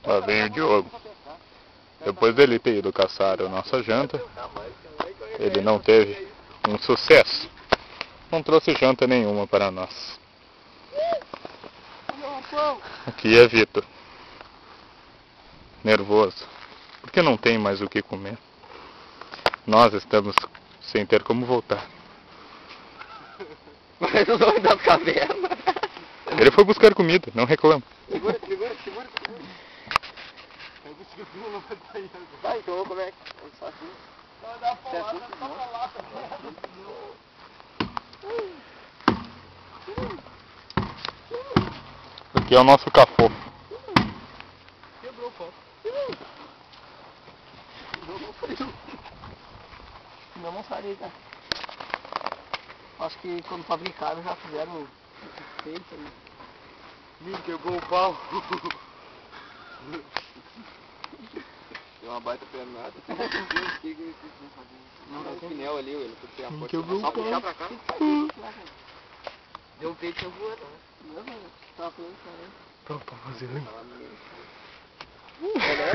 Lá vem o Diogo. Depois dele ter ido caçar a nossa janta, ele não teve um sucesso. Não trouxe janta nenhuma para nós. Aqui é Vitor. Nervoso. Porque não tem mais o que comer. Nós estamos sem ter como voltar. Mas o nome das cavernas. Ele foi buscar comida, não reclama. Segura. Vai, então como é que... Só assim. Vai dar pra lá, só pra lá. Aqui é o nosso cafofo. Quebrou o copo. Não mostraria, cara. Acho que quando fabricaram já fizeram feito aí. Me quebrou o pau. Deu uma baita pernada. Não, Tem um pneu ali, ele tem a força. quebrou o Só pau. puxar pra cá. Deu um peito e voando, né? Não, tava falando com ele. Tá fazendo. Olha,